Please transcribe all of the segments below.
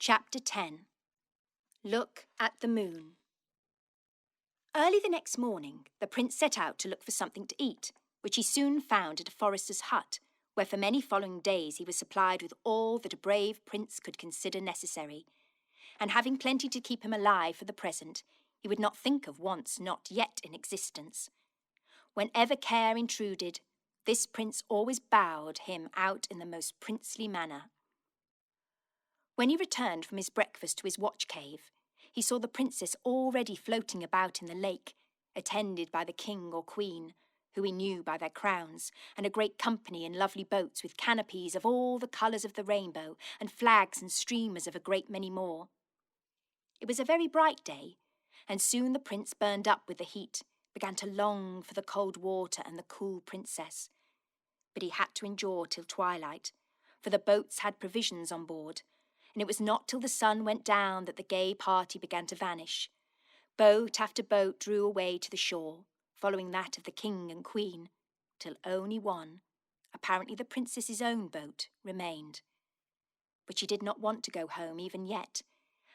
Chapter 10. Look at the Moon. Early the next morning, the prince set out to look for something to eat, which he soon found at a forester's hut, where for many following days he was supplied with all that a brave prince could consider necessary. And having plenty to keep him alive for the present, he would not think of wants not yet in existence. Whenever care intruded, this prince always bowed him out in the most princely manner. When he returned from his breakfast to his watch cave, he saw the princess already floating about in the lake, attended by the king or queen, who he knew by their crowns, and a great company in lovely boats with canopies of all the colours of the rainbow, and flags and streamers of a great many more. It was a very bright day, and soon the prince burned up with the heat, began to long for the cold water and the cool princess. But he had to endure till twilight, for the boats had provisions on board, and it was not till the sun went down that the gay party began to vanish. Boat after boat drew away to the shore, following that of the king and queen, till only one, apparently the princess's own boat, remained. But she did not want to go home even yet,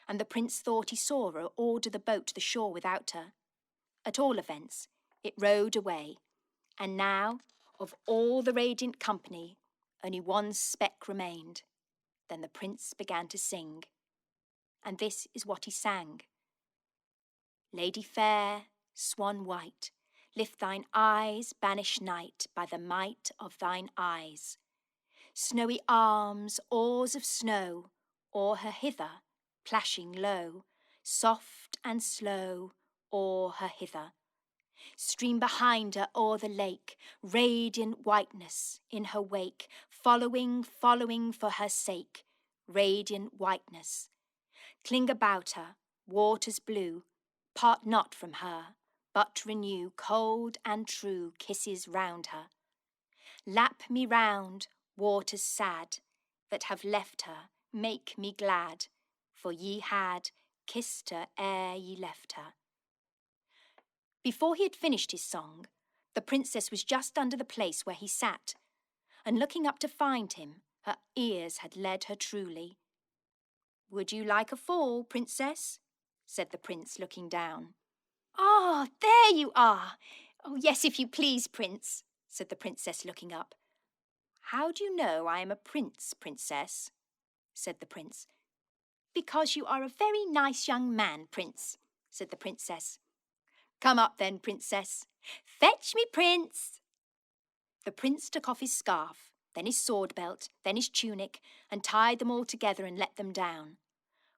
and the prince thought he saw her order the boat to the shore without her. At all events, it rowed away, and now, of all the radiant company, only one speck remained. Then the prince began to sing, and this is what he sang. Lady fair, swan white, lift thine eyes, banish night, by the might of thine eyes. Snowy arms, oars of snow, oar her hither, plashing low, soft and slow, oar her hither. Stream behind her o'er the lake, radiant whiteness in her wake, following, following for her sake, radiant whiteness. Cling about her, waters blue, part not from her, but renew cold and true kisses round her. Lap me round, waters sad, that have left her, make me glad, for ye had kissed her ere ye left her. Before he had finished his song, the princess was just under the place where he sat, and looking up to find him, her ears had led her truly. Would you like a fall, princess? Said the prince, looking down. Ah, there you are! Oh, yes, if you please, prince, said the princess, looking up. How do you know I am a prince, princess? Said the prince. Because you are a very nice young man, prince, said the princess. Come up then, princess. Fetch me, prince. The prince took off his scarf, then his sword belt, then his tunic, and tied them all together and let them down.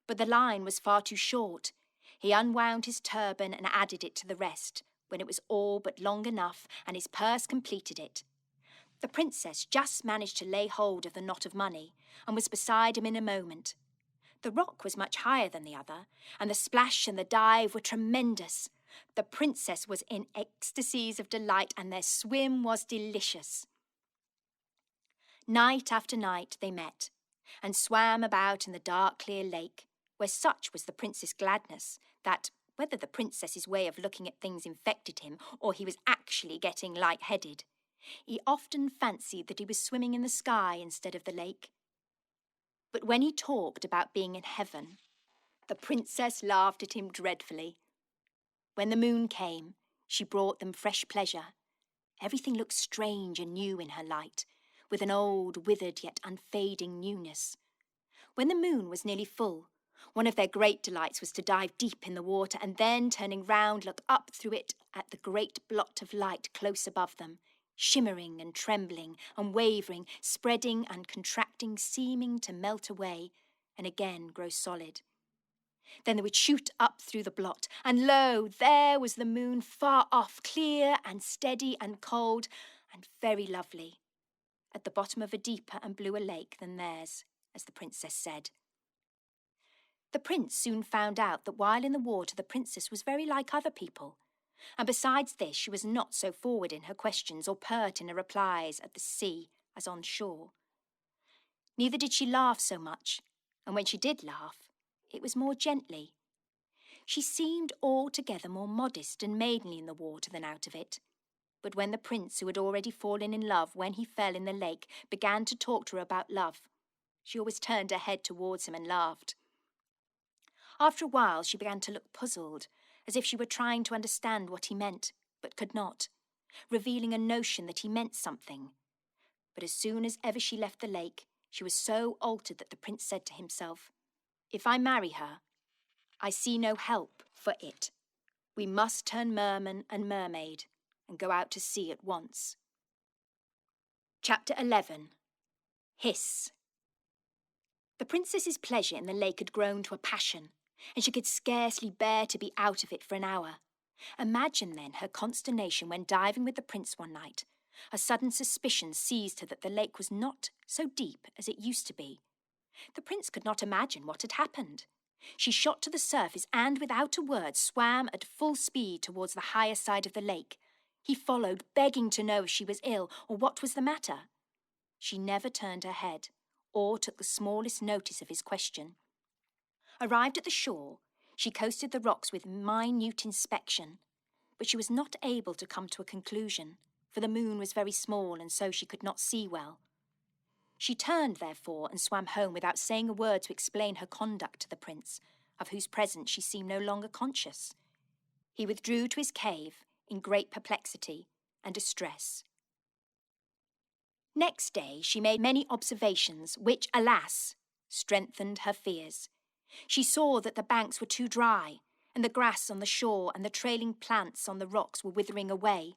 But the line was far too short. He unwound his turban and added it to the rest, when it was all but long enough, and his purse completed it. The princess just managed to lay hold of the knot of money, and was beside him in a moment. The rock was much higher than the other, and the splash and the dive were tremendous. The princess was in ecstasies of delight, and their swim was delicious. Night after night they met, and swam about in the dark clear lake, where such was the prince's gladness that, whether the princess's way of looking at things infected him, or he was actually getting light-headed, he often fancied that he was swimming in the sky instead of the lake. But when he talked about being in heaven, the princess laughed at him dreadfully. When the moon came, she brought them fresh pleasure. Everything looked strange and new in her light, with an old, withered yet unfading newness. When the moon was nearly full, one of their great delights was to dive deep in the water and then, turning round, look up through it at the great blot of light close above them, shimmering and trembling and wavering, spreading and contracting, seeming to melt away and again grow solid. Then they would shoot up through the blot, and lo, there was the moon far off, clear and steady and cold and very lovely, at the bottom of a deeper and bluer lake than theirs, as the princess said. The prince soon found out that while in the water the princess was very like other people, and besides this she was not so forward in her questions or pert in her replies at the sea as on shore. Neither did she laugh so much, and when she did laugh, it was more gently. She seemed altogether more modest and maidenly in the water than out of it. But when the prince, who had already fallen in love when he fell in the lake, began to talk to her about love, she always turned her head towards him and laughed. After a while, she began to look puzzled, as if she were trying to understand what he meant, but could not, revealing a notion that he meant something. But as soon as ever she left the lake, she was so altered that the prince said to himself, "If I marry her, I see no help for it. We must turn merman and mermaid and go out to sea at once." Chapter 11. Hiss. The princess's pleasure in the lake had grown to a passion, and she could scarcely bear to be out of it for an hour. Imagine then her consternation when diving with the prince one night, a sudden suspicion seized her that the lake was not so deep as it used to be. The prince could not imagine what had happened. She shot to the surface and, without a word, swam at full speed towards the higher side of the lake. He followed, begging to know if she was ill or what was the matter. She never turned her head or took the smallest notice of his question. Arrived at the shore, she coasted the rocks with minute inspection, but she was not able to come to a conclusion, for the moon was very small and so she could not see well. She turned, therefore, and swam home without saying a word to explain her conduct to the prince, of whose presence she seemed no longer conscious. He withdrew to his cave in great perplexity and distress. Next day she made many observations which, alas, strengthened her fears. She saw that the banks were too dry, and the grass on the shore and the trailing plants on the rocks were withering away.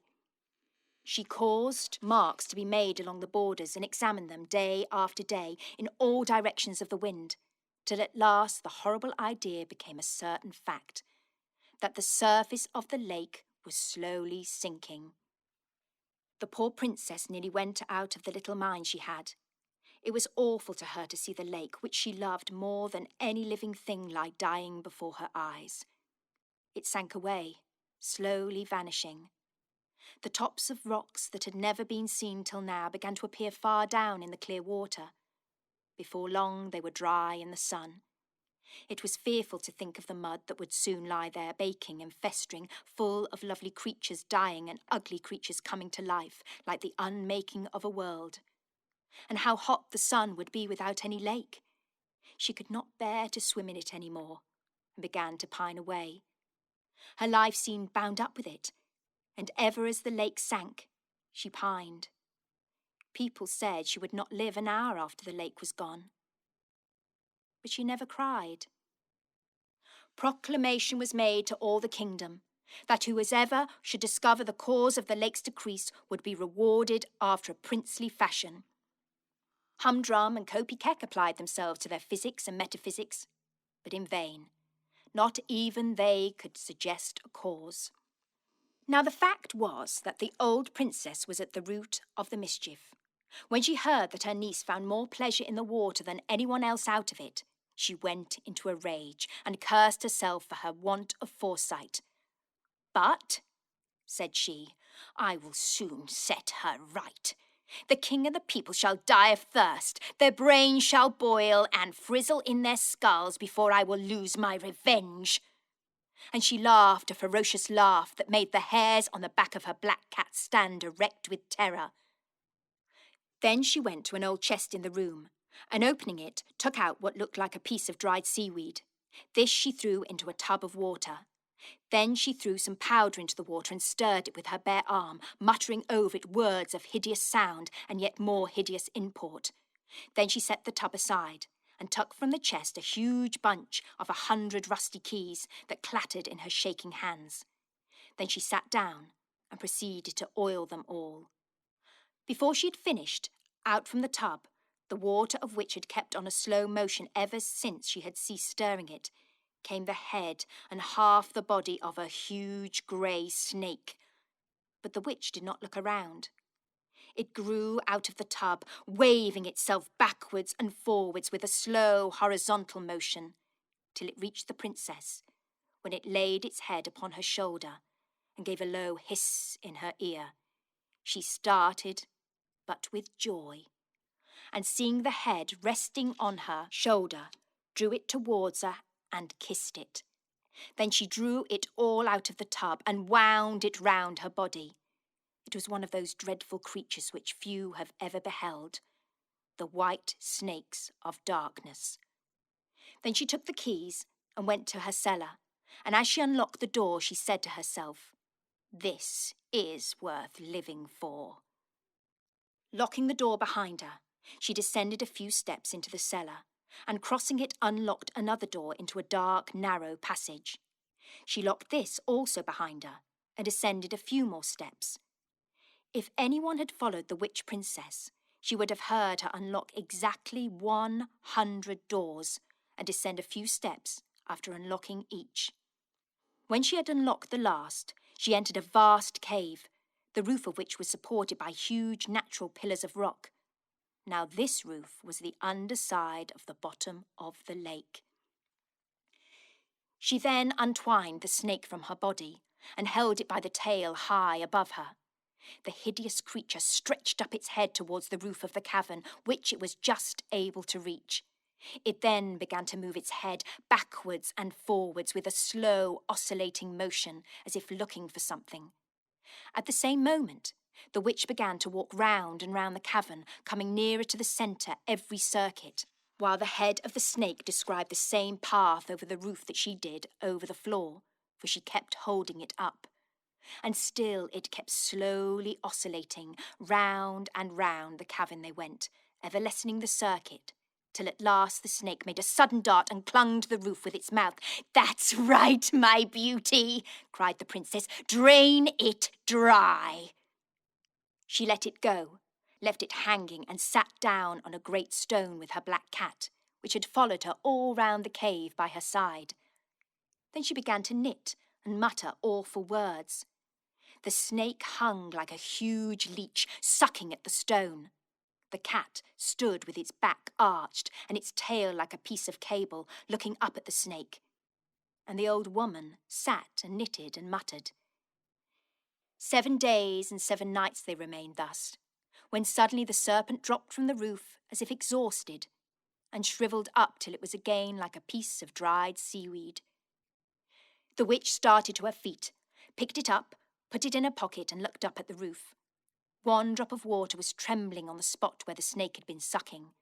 She caused marks to be made along the borders and examined them day after day in all directions of the wind, till at last the horrible idea became a certain fact, that the surface of the lake was slowly sinking. The poor princess nearly went out of the little mind she had. It was awful to her to see the lake, which she loved more than any living thing, lie dying before her eyes. It sank away, slowly vanishing. The tops of rocks that had never been seen till now began to appear far down in the clear water. Before long they were dry in the sun. It was fearful to think of the mud that would soon lie there baking and festering, full of lovely creatures dying and ugly creatures coming to life, like the unmaking of a world. And how hot the sun would be without any lake. She could not bear to swim in it any more, and began to pine away. Her life seemed bound up with it, and ever as the lake sank, she pined. People said she would not live an hour after the lake was gone. But she never cried. Proclamation was made to all the kingdom that whoever should discover the cause of the lake's decrease would be rewarded after a princely fashion. Humdrum and Kopy Keck applied themselves to their physics and metaphysics, but in vain. Not even they could suggest a cause. Now the fact was that the old princess was at the root of the mischief. When she heard that her niece found more pleasure in the water than anyone else out of it, she went into a rage and cursed herself for her want of foresight. "But," said she, "I will soon set her right. The king and the people shall die of thirst, their brains shall boil and frizzle in their skulls before I will lose my revenge." And she laughed a ferocious laugh that made the hairs on the back of her black cat stand erect with terror. Then she went to an old chest in the room, and opening it, took out what looked like a piece of dried seaweed. This she threw into a tub of water. Then she threw some powder into the water and stirred it with her bare arm, muttering over it words of hideous sound and yet more hideous import. Then she set the tub aside and took from the chest a huge bunch of 100 rusty keys that clattered in her shaking hands. Then she sat down and proceeded to oil them all. Before she had finished, out from the tub, the water of which had kept on a slow motion ever since she had ceased stirring it, came the head and half the body of a huge grey snake. But the witch did not look around. It grew out of the tub, waving itself backwards and forwards with a slow horizontal motion, till it reached the princess, when it laid its head upon her shoulder and gave a low hiss in her ear. She started, but with joy, and seeing the head resting on her shoulder, drew it towards her and kissed it. Then she drew it all out of the tub and wound it round her body. It was one of those dreadful creatures which few have ever beheld, the white snakes of darkness. Then she took the keys and went to her cellar, and as she unlocked the door, she said to herself, "This is worth living for." Locking the door behind her, she descended a few steps into the cellar, and crossing it unlocked another door into a dark, narrow passage. She locked this also behind her, and ascended a few more steps. If anyone had followed the witch princess, she would have heard her unlock exactly 100 doors and descend a few steps after unlocking each. When she had unlocked the last, she entered a vast cave, the roof of which was supported by huge natural pillars of rock. Now this roof was the underside of the bottom of the lake. She then untwined the snake from her body and held it by the tail high above her. The hideous creature stretched up its head towards the roof of the cavern, which it was just able to reach. It then began to move its head backwards and forwards with a slow, oscillating motion, as if looking for something. At the same moment, the witch began to walk round and round the cavern, coming nearer to the centre every circuit, while the head of the snake described the same path over the roof that she did over the floor, for she kept holding it up. And still it kept slowly oscillating, round and round the cavern they went, ever lessening the circuit, till at last the snake made a sudden dart and clung to the roof with its mouth. "That's right, my beauty," cried the princess. "Drain it dry." She let it go, left it hanging, and sat down on a great stone with her black cat, which had followed her all round the cave by her side. Then she began to knit and mutter awful words. The snake hung like a huge leech, sucking at the stone. The cat stood with its back arched and its tail like a piece of cable, looking up at the snake. And the old woman sat and knitted and muttered. 7 days and 7 nights they remained thus, when suddenly the serpent dropped from the roof as if exhausted, and shriveled up till it was again like a piece of dried seaweed. The witch started to her feet, picked it up, put it in her pocket, and looked up at the roof. 1 drop of water was trembling on the spot where the snake had been sucking.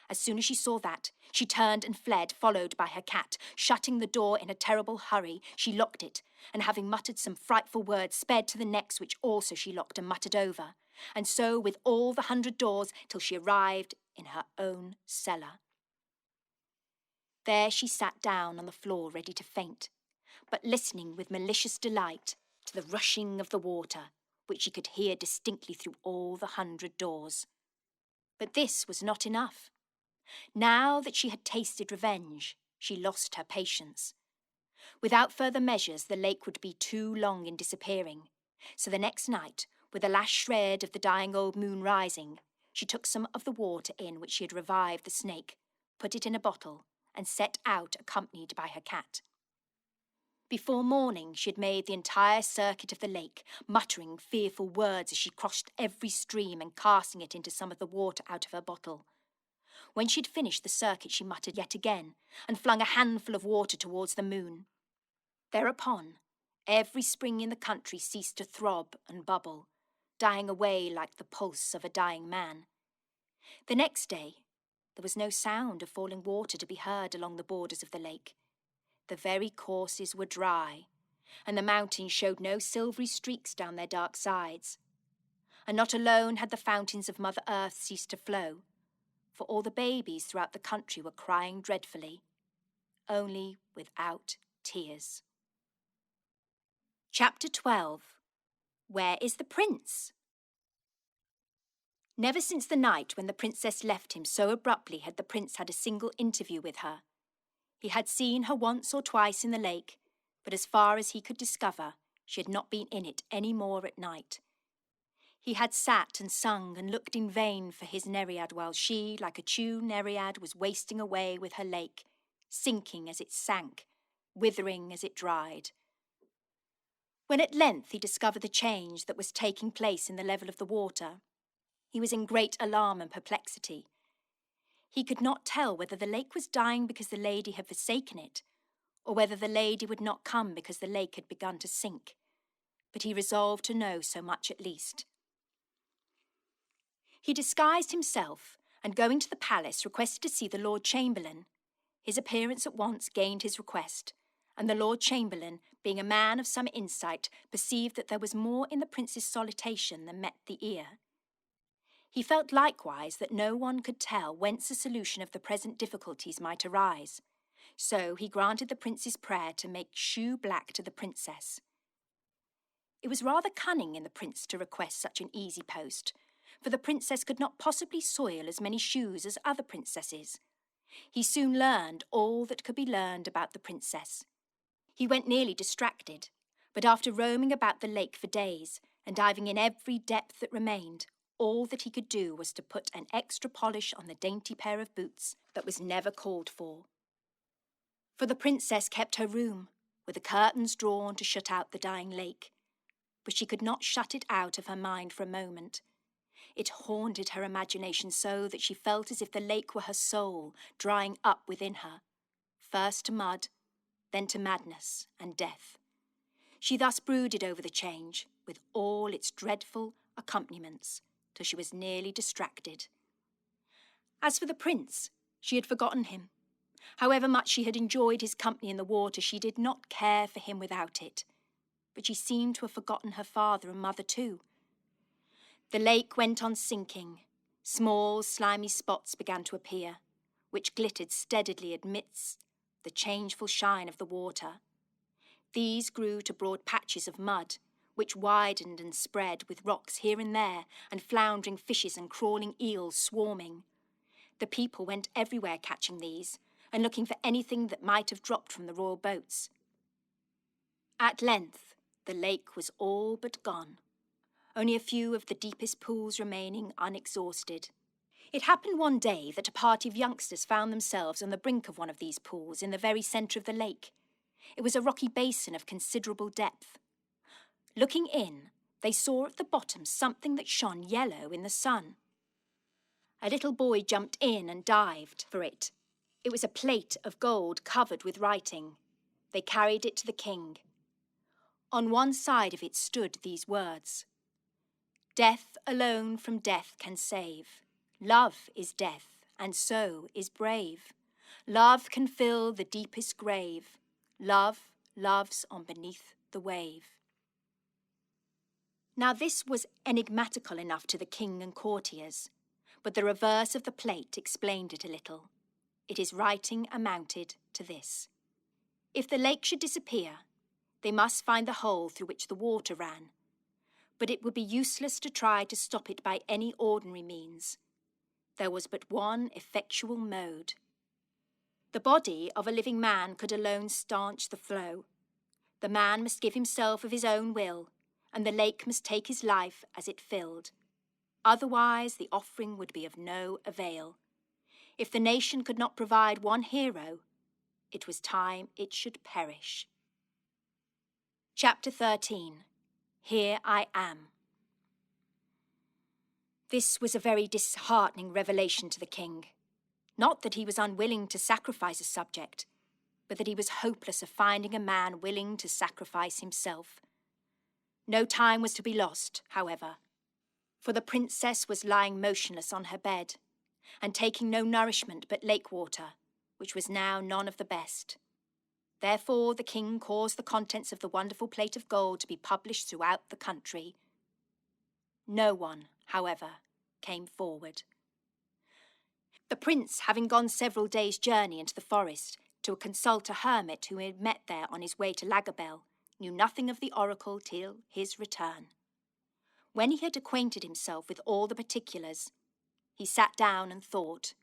As soon as she saw that, she turned and fled, followed by her cat. Shutting the door in a terrible hurry, she locked it, and having muttered some frightful words, sped to the next, which also she locked and muttered over, and so with all the 100 doors till she arrived in her own cellar. There she sat down on the floor ready to faint, but listening with malicious delight to the rushing of the water, which she could hear distinctly through all the 100 doors. But this was not enough. Now that she had tasted revenge, she lost her patience. Without further measures, the lake would be too long in disappearing, so the next night, with the last shred of the dying old moon rising, she took some of the water in which she had revived the snake, put it in a bottle, and set out accompanied by her cat. Before morning, she had made the entire circuit of the lake, muttering fearful words as she crossed every stream and casting it into some of the water out of her bottle. When she had finished the circuit, she muttered yet again, and flung a handful of water towards the moon. Thereupon, every spring in the country ceased to throb and bubble, dying away like the pulse of a dying man. The next day, there was no sound of falling water to be heard along the borders of the lake. The very courses were dry, and the mountains showed no silvery streaks down their dark sides. And not alone had the fountains of Mother Earth ceased to flow, for all the babies throughout the country were crying dreadfully, only without tears. Chapter 12. Where is the prince? Never since the night when the princess left him so abruptly had the prince had a single interview with her. He had seen her once or twice in the lake, but as far as he could discover, she had not been in it any more at night. He had sat and sung and looked in vain for his Nereid, while she, like a true Nereid, was wasting away with her lake, sinking as it sank, withering as it dried. When at length he discovered the change that was taking place in the level of the water, he was in great alarm and perplexity. He could not tell whether the lake was dying because the lady had forsaken it, or whether the lady would not come because the lake had begun to sink. But he resolved to know so much at least. He disguised himself, and going to the palace, requested to see the Lord Chamberlain. His appearance at once gained his request, and the Lord Chamberlain, being a man of some insight, perceived that there was more in the prince's salutation than met the ear. He felt likewise that no one could tell whence a solution of the present difficulties might arise, so he granted the prince's prayer to make shoe black to the princess. It was rather cunning in the prince to request such an easy post, for the princess could not possibly soil as many shoes as other princesses. He soon learned all that could be learned about the princess. He went nearly distracted, but after roaming about the lake for days and diving in every depth that remained, all that he could do was to put an extra polish on the dainty pair of boots that was never called for. For the princess kept her room, with the curtains drawn to shut out the dying lake, but she could not shut it out of her mind for a moment. It haunted her imagination so that she felt as if the lake were her soul drying up within her, first to mud, then to madness and death. She thus brooded over the change, with all its dreadful accompaniments, till she was nearly distracted. As for the prince, she had forgotten him. However much she had enjoyed his company in the water, she did not care for him without it. But she seemed to have forgotten her father and mother too. The lake went on sinking. Small, slimy spots began to appear, which glittered steadily amidst the changeful shine of the water. These grew to broad patches of mud, which widened and spread, with rocks here and there, and floundering fishes and crawling eels swarming. The people went everywhere catching these, and looking for anything that might have dropped from the royal boats. At length, the lake was all but gone, only a few of the deepest pools remaining unexhausted. It happened one day that a party of youngsters found themselves on the brink of one of these pools in the very centre of the lake. It was a rocky basin of considerable depth. Looking in, they saw at the bottom something that shone yellow in the sun. A little boy jumped in and dived for it. It was a plate of gold covered with writing. They carried it to the king. On one side of it stood these words: "Death alone from death can save. Love is death, and so is brave. Love can fill the deepest grave. Love loves on beneath the wave." Now this was enigmatical enough to the king and courtiers, but the reverse of the plate explained it a little. It is writing amounted to this: if the lake should disappear, they must find the hole through which the water ran, but it would be useless to try to stop it by any ordinary means. There was but one effectual mode. The body of a living man could alone stanch the flow. The man must give himself of his own will, and the lake must take his life as it filled. Otherwise the offering would be of no avail. If the nation could not provide one hero, it was time it should perish. Chapter 13. Here I Am. This was a very disheartening revelation to the king. Not that he was unwilling to sacrifice a subject, but that he was hopeless of finding a man willing to sacrifice himself. No time was to be lost, however, for the princess was lying motionless on her bed, and taking no nourishment but lake water, which was now none of the best. Therefore the king caused the contents of the wonderful plate of gold to be published throughout the country. No one, however, came forward. The prince, having gone several days' journey into the forest to consult a hermit whom he had met there on his way to Lagobel, knew nothing of the oracle till his return. When he had acquainted himself with all the particulars, he sat down and thought,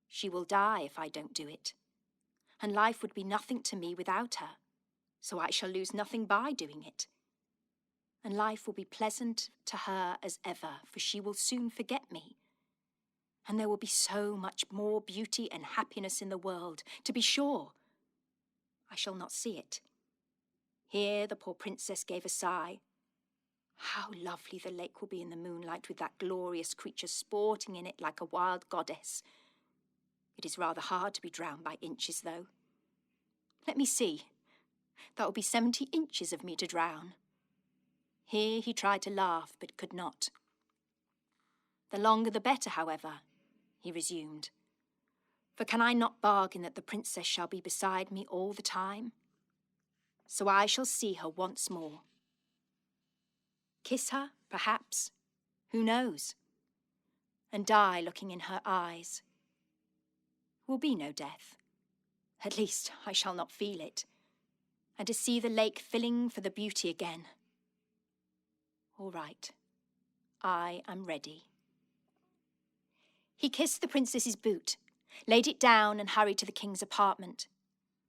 "She will die if I don't do it, and life would be nothing to me without her, so I shall lose nothing by doing it. And life will be pleasant to her as ever, for she will soon forget me. And there will be so much more beauty and happiness in the world, to be sure. I shall not see it." Here the poor princess gave a sigh. How lovely the lake will be in the moonlight, with that glorious creature sporting in it like a wild goddess. It is rather hard to be drowned by inches, though. Let me see. That will be 70 inches of me to drown. Here he tried to laugh, but could not. "The longer the better, however," he resumed. For can I not bargain that the princess shall be beside me all the time? So I shall see her once more. Kiss her, perhaps, who knows? And die looking in her eyes. Will be no death. At least I shall not feel it. And to see the lake filling for the beauty again. All right, I am ready. He kissed the princess's boot, laid it down and hurried to the king's apartment.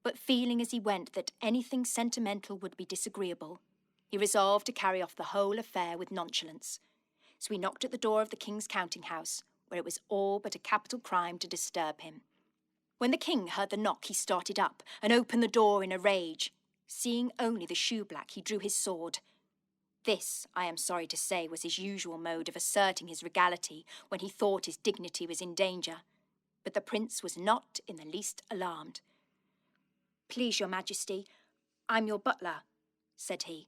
But feeling as he went that anything sentimental would be disagreeable, he resolved to carry off the whole affair with nonchalance. So he knocked at the door of the king's counting house, where it was all but a capital crime to disturb him. When the king heard the knock, he started up and opened the door in a rage. Seeing only the shoeblack, he drew his sword. This, I am sorry to say, was his usual mode of asserting his regality when he thought his dignity was in danger. But the prince was not in the least alarmed. "Please, your majesty, I'm your butler," said he.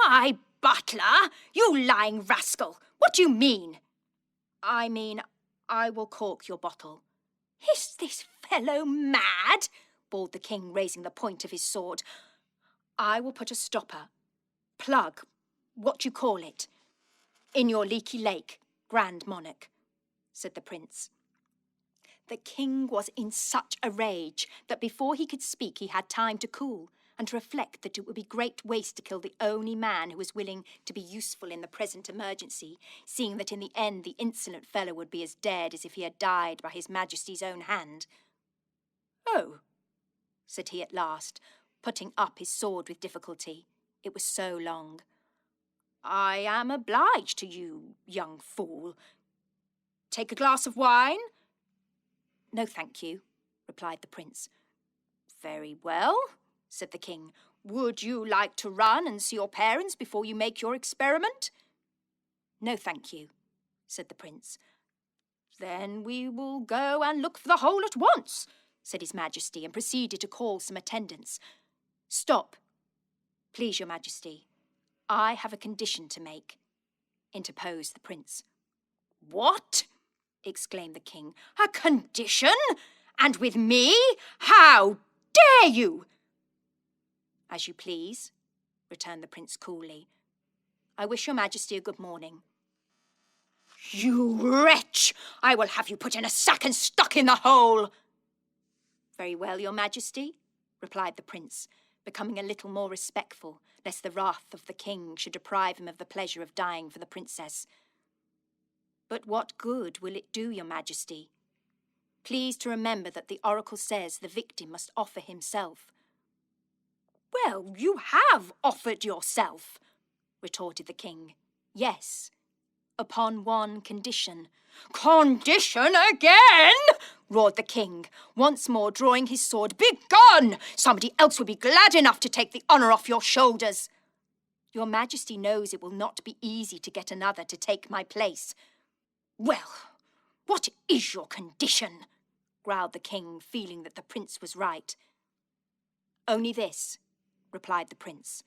"My butler? You lying rascal! What do you mean?" "I mean, I will cork your bottle." "Is this fellow mad?" bawled the king, raising the point of his sword. "I will put a stopper, plug, what you call it, in your leaky lake, grand monarch," said the prince. The king was in such a rage that before he could speak he had time to cool and to reflect that it would be great waste to kill the only man who was willing to be useful in the present emergency, seeing that in the end the insolent fellow would be as dead as if he had died by his majesty's own hand. "Oh," said he at last, putting up his sword with difficulty. It was so long. "I am obliged to you, young fool. Take a glass of wine?" "No, thank you," replied the prince. "Very well," said the king. "Would you like to run and see your parents before you make your experiment?" "No, thank you," said the prince. "Then we will go and look for the hole at once," said his majesty, and proceeded to call some attendants. "Stop, please, your majesty. I have a condition to make," interposed the prince. "What?" exclaimed the king. "A condition? And with me? How dare you?" "As you please," returned the prince coolly. "I wish your majesty a good morning." "You wretch! I will have you put in a sack and stuck in the hole." "Very well, your majesty," replied the prince, becoming a little more respectful, lest the wrath of the king should deprive him of the pleasure of dying for the princess. "But what good will it do, your majesty? Please to remember that the oracle says the victim must offer himself." "Well, you have offered yourself," retorted the king. "Yes, upon one condition." "Condition again?" roared the king, once more drawing his sword. "Begone! Somebody else would be glad enough to take the honour off your shoulders." "Your majesty knows it will not be easy to get another to take my place." "Well, what is your condition?" growled the king, feeling that the prince was right. "Only this," replied the prince,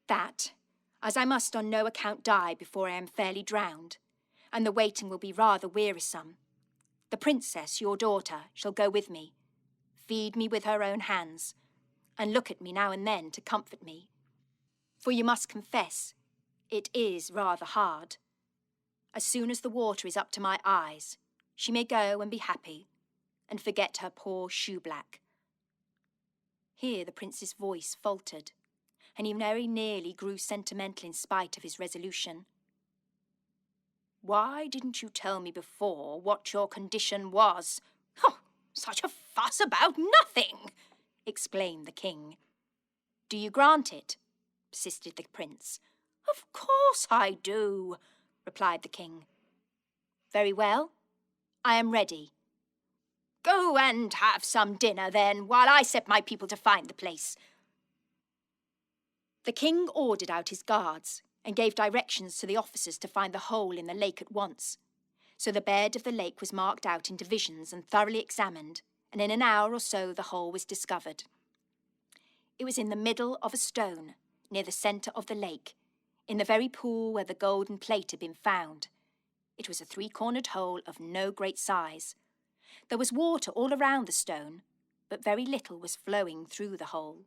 "that, as I must on no account die before I am fairly drowned, and the waiting will be rather wearisome, the princess, your daughter, shall go with me, feed me with her own hands, and look at me now and then to comfort me. For you must confess, it is rather hard. As soon as the water is up to my eyes, she may go and be happy, and forget her poor shoeblack." Here the prince's voice faltered, and he very nearly grew sentimental in spite of his resolution. "Why didn't you tell me before what your condition was?" "Oh, such a fuss about nothing!" exclaimed the king. "Do you grant it?" persisted the prince. "Of course I do," replied the king. "Very well, I am ready." "Go and have some dinner, then, while I set my people to find the place." The king ordered out his guards and gave directions to the officers to find the hole in the lake at once. So the bed of the lake was marked out in divisions and thoroughly examined, and in an hour or so the hole was discovered. It was in the middle of a stone, near the centre of the lake, in the very pool where the golden plate had been found. It was a three-cornered hole of no great size, There was water all around the stone, but very little was flowing through the hole.